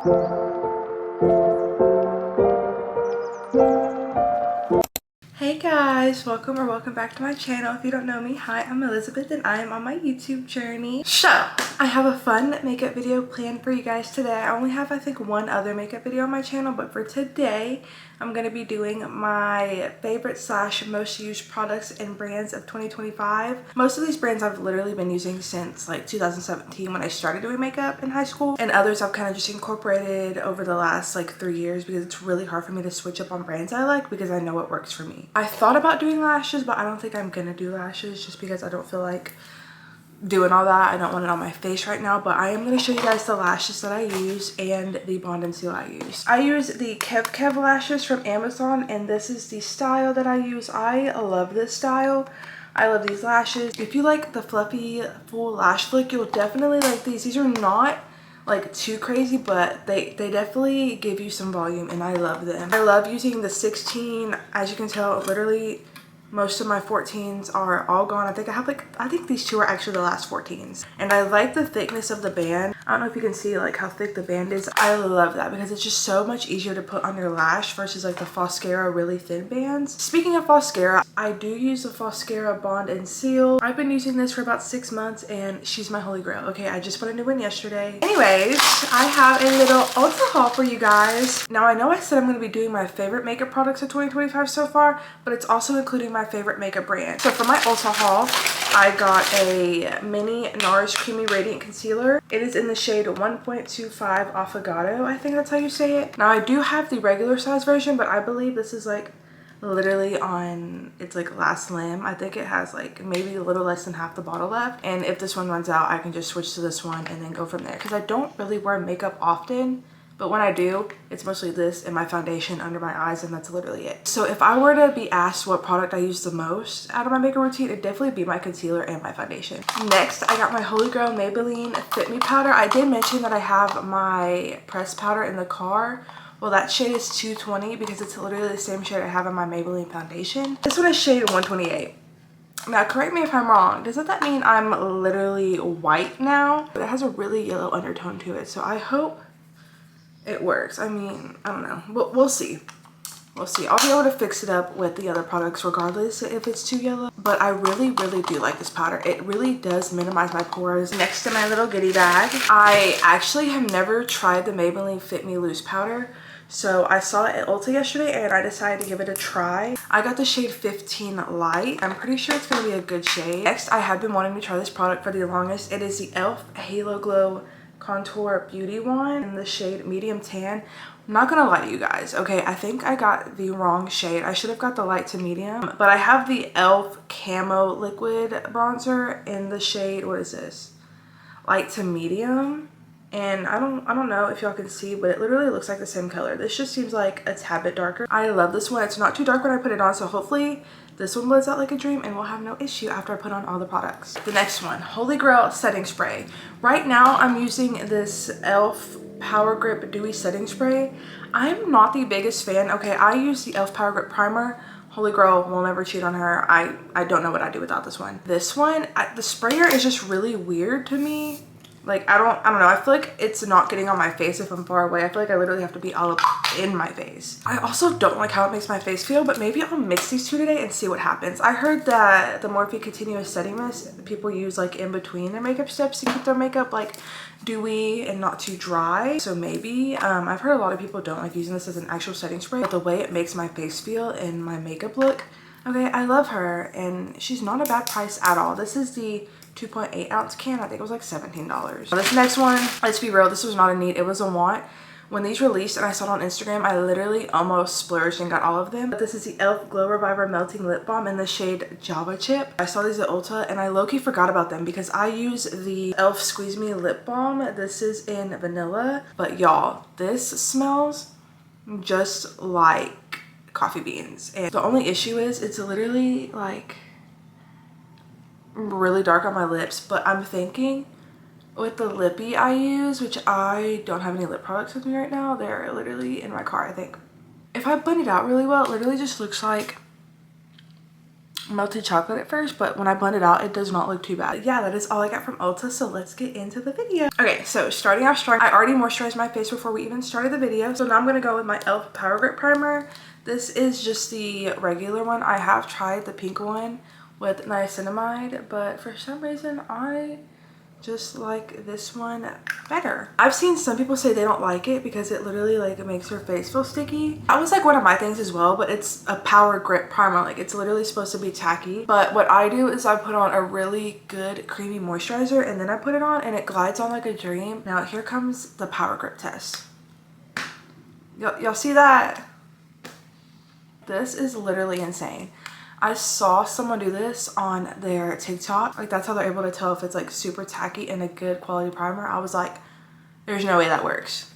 Hey guys, welcome back to my channel. If you don't know me, hi, I'm Elizabeth and I am on my YouTube journey. So I have a fun makeup video planned for you guys today. I only have I think one other makeup video on my channel, but for today I'm going to be doing my favorite / most used products and brands of 2025. Most of these brands I've literally been using since like 2017 when I started doing makeup in high school, and others I've kind of just incorporated over the last like 3 years because it's really hard for me to switch up on brands I like because I know what works for me. I thought about doing lashes, but I don't think I'm gonna do lashes just because I don't feel like doing all that. I don't want it on my face right now, but I am going to show you guys the lashes that I use and the Bond and Seal I use. I use the Kev lashes from Amazon, and this is the style that I use. I love this style. I love these lashes. If you like the fluffy full lash look, you'll definitely like these. These are not like too crazy, but they definitely give you some volume, and I love them. I love using the 16. As you can tell, literally most of my 14s are all gone. I think these two are actually the last 14s. And I like the thickness of the band. I don't know if you can see like how thick the band is. I love that because it's just so much easier to put on your lash versus like the Foscara really thin bands. Speaking of Foscara, I do use the Foscara Bond and Seal. I've been using this for about 6 months and she's my holy grail. Okay, I just bought a new one yesterday. Anyways, I have a little Ulta haul for you guys. Now I know I said I'm going to be doing my favorite makeup products of 2025 so far, but it's also including my favorite makeup brand. So for my Ulta haul, I got a mini NARS Creamy Radiant Concealer. It is in the shade 1.25 Affogato, I think that's how you say it. Now I do have the regular size version, but I believe this is like literally on its like last limb. I think it has like maybe a little less than half the bottle left, and if this one runs out I can just switch to this one and then go from there, because I don't really wear makeup often. But when I do, it's mostly this and my foundation under my eyes, and that's literally it. So if I were to be asked what product I use the most out of my makeup routine, it'd definitely be my concealer and my foundation. Next, I got my Holy Grail Maybelline Fit Me powder. I did mention that I have my pressed powder in the car. Well, that shade is 220 because it's literally the same shade I have in my Maybelline foundation. This one is shade 128. Now, correct me if I'm wrong. Doesn't that mean I'm literally white now? But it has a really yellow undertone to it, so I hope it works. I mean, I don't know. We'll see. We'll see. I'll be able to fix it up with the other products regardless if it's too yellow. But I really do like this powder. It really does minimize my pores. Next to my little goodie bag, I actually have never tried the Maybelline Fit Me Loose powder. So I saw it at Ulta yesterday and I decided to give it a try. I got the shade 15 Light. I'm pretty sure it's going to be a good shade. Next, I have been wanting to try this product for the longest. It is the e.l.f. Halo Glow Contour Beauty Wand in the shade Medium Tan. I'm not gonna lie to you guys, okay, I think I got the wrong shade. I should have got the light to medium, but I have the e.l.f. Camo Liquid Bronzer in the shade, what is this, light to medium. And I don't know if y'all can see, but it literally looks like the same color. This just seems like a tad bit darker. I love this one. It's not too dark when I put it on, so hopefully this one blends out like a dream and we'll have no issue after I put on all the products. The next one, Holy Grail Setting Spray. Right now I'm using this e.l.f. Power Grip Dewy Setting Spray. I'm not the biggest fan. Okay, I use the e.l.f. Power Grip Primer. Holy Grail will never cheat on her. I don't know what I'd do without this one. This one, the sprayer is just really weird to me. Like, I don't know. I feel like it's not getting on my face if I'm far away. I feel like I literally have to be all up in my face. I also don't like how it makes my face feel, but maybe I'll mix these two today and see what happens. I heard that the Morphe Continuous Setting Mist, people use like in between their makeup steps to keep their makeup like dewy and not too dry. So maybe, I've heard a lot of people don't like using this as an actual setting spray, but the way it makes my face feel and my makeup look, okay, I love her and she's not a bad price at all. This is the 2.8 ounce can. I think it was like $17. This next one, let's be real, this was not a need, it was a want. When these released and I saw it on Instagram, I literally almost splurged and got all of them. But this is the e.l.f. Glow Reviver Melting Lip Balm in the shade Java Chip. I saw these at Ulta and I low-key forgot about them because I use the e.l.f. Squeeze Me Lip Balm. This is in vanilla, but y'all, this smells just like coffee beans. And the only issue is it's literally like really dark on my lips, but I'm thinking with the lippy I use, which I don't have any lip products with me right now, they're literally in my car, I think. If I blend it out really well, it literally just looks like melted chocolate at first, but when I blend it out, it does not look too bad. Yeah, that is all I got from Ulta, so let's get into the video. Okay, so starting off strong, I already moisturized my face before we even started the video, so now I'm gonna go with my e.l.f. Power Grip Primer. This is just the regular one. I have tried the pink one with niacinamide, but for some reason I just like this one better. I've seen some people say they don't like it because it literally like it makes your face feel sticky. That was like one of my things as well, but it's a power grip primer. Like it's literally supposed to be tacky. But what I do is I put on a really good creamy moisturizer and then I put it on and it glides on like a dream. Now here comes the power grip test. Y'all see that? This is literally insane. I saw someone do this on their TikTok. Like that's how they're able to tell if it's like super tacky and a good quality primer. I was like, there's no way that works.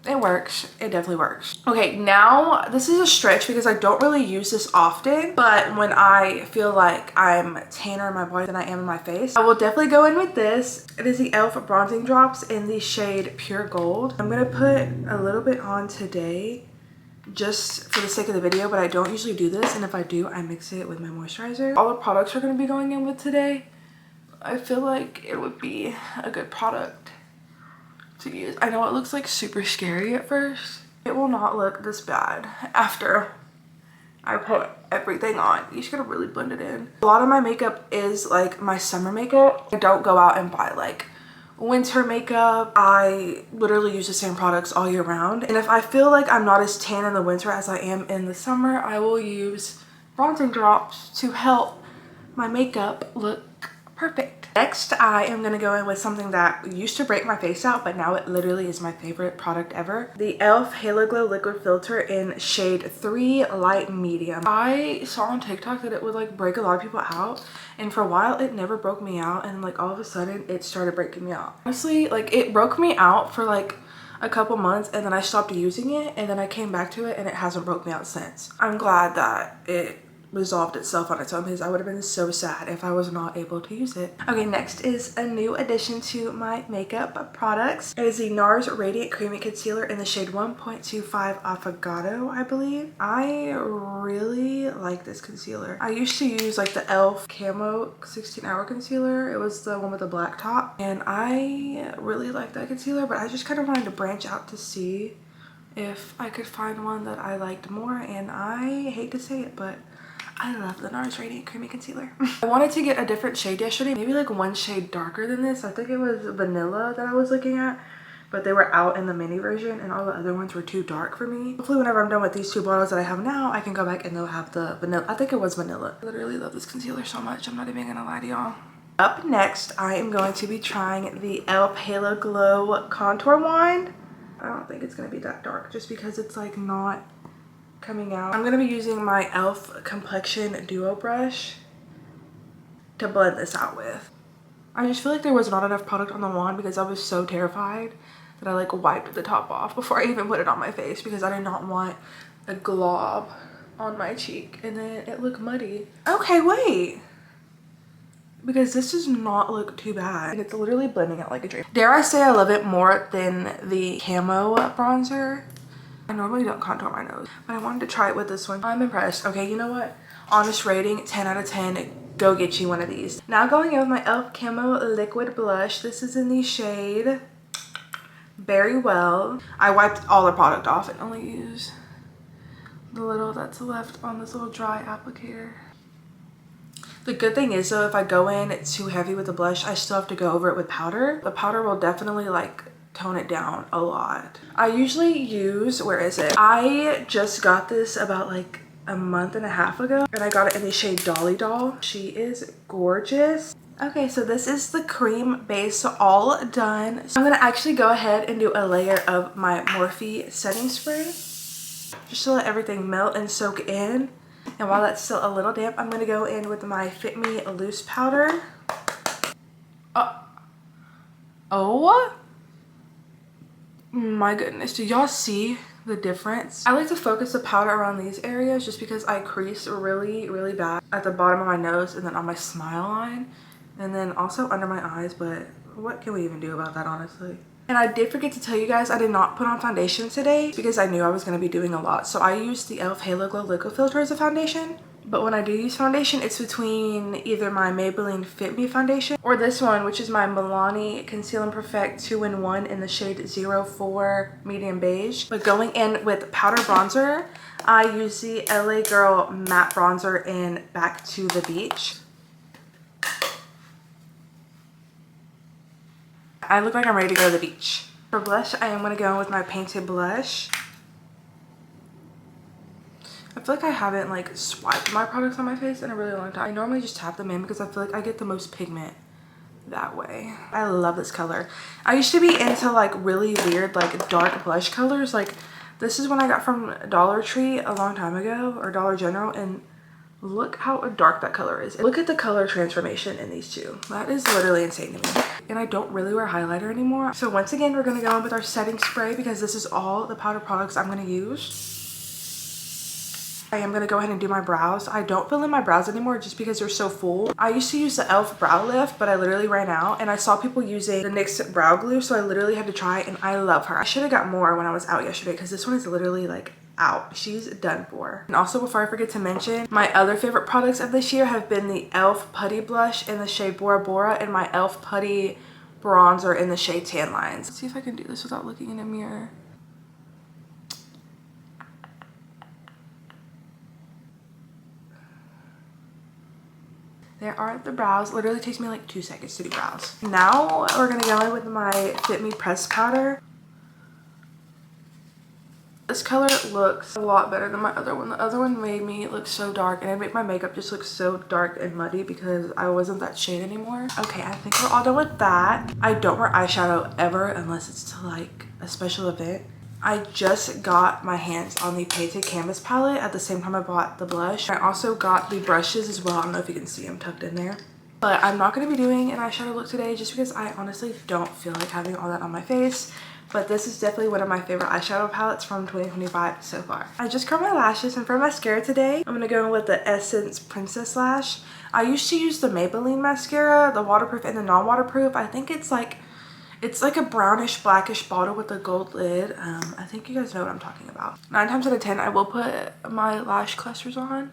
It works. It definitely works. Okay, now this is a stretch because I don't really use this often, but when I feel like I'm tanner in my body than I am in my face, I will definitely go in with this. It is the e.l.f. Bronzing Drops in the shade Pure Gold. I'm gonna put a little bit on today just for the sake of the video, but I don't usually do this, and if I do, I mix it with my moisturizer. All the products we're going to be going in with today, I feel like it would be a good product to use. I know it looks like super scary at first. It will not look this bad after I put everything on. You just gotta really blend it in. A lot of my makeup is like my summer makeup. I don't go out and buy like winter makeup. I literally use the same products all year round, and if I feel like I'm not as tan in the winter as I am in the summer, I will use bronzing drops to help my makeup look perfect. Next, I am gonna go in with something that used to break my face out, but now it literally is my favorite product ever. The e.l.f. Halo Glow Liquid Filter in shade 3 Light Medium. I saw on TikTok that it would like break a lot of people out, and for a while it never broke me out, and like all of a sudden it started breaking me out. Honestly, like it broke me out for like a couple months and then I stopped using it, and then I came back to it and it hasn't broke me out since. I'm glad that it resolved itself on its own because I would have been so sad if I was not able to use it. Okay, next is a new addition to my makeup products. It is the NARS Radiant Creamy Concealer in the shade 1.25 Affogato, I believe. I really like this concealer. I used to use like the e.l.f. Camo 16-hour concealer. It was the one with the black top, and I really like that concealer, but I just kind of wanted to branch out to see if I could find one that I liked more, and I hate to say it, but I love the NARS Radiant Creamy Concealer. I wanted to get a different shade yesterday, maybe like one shade darker than this. I think it was vanilla that I was looking at, but they were out in the mini version and all the other ones were too dark for me. Hopefully whenever I'm done with these two bottles that I have now, I can go back and they'll have the vanilla. I think it was vanilla. I literally love this concealer so much, I'm not even gonna lie to y'all. Up next, I am going to be trying the e.l.f. Halo Glow Contour Wand. I don't think it's gonna be that dark just because it's like not coming out. I'm gonna be using my e.l.f. Complexion Duo Brush to blend this out with. I just feel like there was not enough product on the wand because I was so terrified that I like wiped the top off before I even put it on my face because I did not want a glob on my cheek and then it looked muddy. Okay, wait. Because this does not look too bad. And it's literally blending out like a dream. Dare I say I love it more than the Camo bronzer. I normally don't contour my nose, but I wanted to try it with this one. I'm impressed. Okay, you know what? Honest rating, 10 out of 10. Go get you one of these. Now going in with my e.l.f. Camo Liquid Blush. This is in the shade Very Well. I wiped all the product off and only use the little that's left on this little dry applicator. The good thing is though, if I go in too heavy with the blush, I still have to go over it with powder. The powder will definitely like tone it down a lot. I usually use, where is it? I just got this about like a month and a half ago, and I got it in the shade Dolly Doll. She is gorgeous. Okay, so this is the cream base all done. So I'm gonna actually go ahead and do a layer of my Morphe setting spray just to let everything melt and soak in. And while that's still a little damp, I'm gonna go in with my Fit Me loose powder. Oh my goodness, do y'all see the difference? I like to focus the powder around these areas just because I crease really bad at the bottom of my nose and then on my smile line and then also under my eyes, but what can we even do about that, honestly? And I did forget to tell you guys, I did not put on foundation today because I knew I was going to be doing a lot. So I used the e.l.f. Halo Glow Liquid Filter as a foundation, But when I do use foundation, it's between either my Maybelline Fit Me foundation or this one, which is my Milani Conceal and Perfect 2-in-1 in the shade 04 Medium Beige. But going in with powder bronzer, I use the LA Girl Matte Bronzer in Back to the Beach. I look like I'm ready to go to the beach. For blush, I am going to go in with my Painted Blush. I feel like I haven't like swiped my products on my face in a really long time. I normally just tap them in because I feel like I get the most pigment that way. I love this color. I used to be into like really weird like dark blush colors. Like this is one I got from Dollar Tree a long time ago, or Dollar General, and look how dark that color is. Look at the color transformation in these two. That is literally insane to me. And I don't really wear highlighter anymore. So once again, we're going to go in with our setting spray because this is all the powder products I'm going to use. I am going to go ahead and do my brows. I don't fill in my brows anymore just because they're so full. I used to use the e.l.f. brow lift, but I literally ran out, and I saw people using the NYX brow glue, so I literally had to try it, and I love her. I should have got more when I was out yesterday because this one is literally like out. She's done for. And also, before I forget to mention, my other favorite products of this year have been the e.l.f. Putty Blush in the shade Bora Bora and my e.l.f. Putty Bronzer in the shade Tan Lines. Let's see if I can do this without looking in a mirror. There are the brows. Literally takes me like 2 seconds to do brows. Now we're gonna go in with my Fit Me pressed powder. This color looks a lot better than my other one. The other one made me look so dark, and it made my makeup just look so dark and muddy because I wasn't that shade anymore. Okay, I think we're all done with that. I don't wear eyeshadow ever unless it's to like a special event. I just got my hands on the Painted Canvas palette at the same time I bought the blush. I also got the brushes as well. I don't know if you can see them tucked in there. But I'm not going to be doing an eyeshadow look today just because I honestly don't feel like having all that on my face. But this is definitely one of my favorite eyeshadow palettes from 2025 so far. I just curled my lashes, and for mascara today, I'm going to go in with the Essence Princess Lash. I used to use the Maybelline mascara, the waterproof and the non-waterproof. I think it's like a brownish blackish bottle with a gold lid. I think you guys know what I'm talking about. 9 times out of 10 I will put my lash clusters on,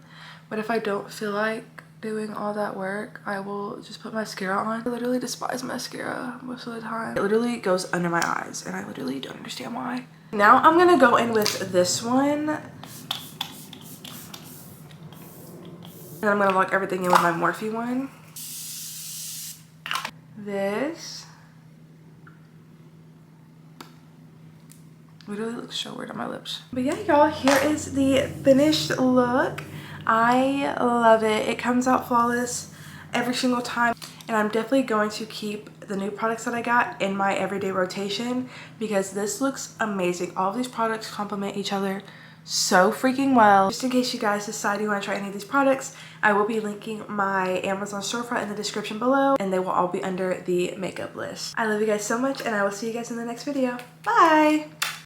but if I don't feel like doing all that work, I will just put mascara on. I literally despise mascara most of the time. It literally goes under my eyes, and I literally don't understand why. Now I'm gonna go in with this one, and I'm gonna lock everything in with my Morphe one. This literally looks so weird on my lips. But yeah, y'all, here is the finished look. I love it. It comes out flawless every single time, and I'm definitely going to keep the new products that I got in my everyday rotation because this looks amazing. All of these products complement each other so freaking well. Just in case you guys decide you want to try any of these products, I will be linking my Amazon storefront in the description below, and they will all be under the makeup list. I love you guys so much, and I will see you guys in the next video. Bye!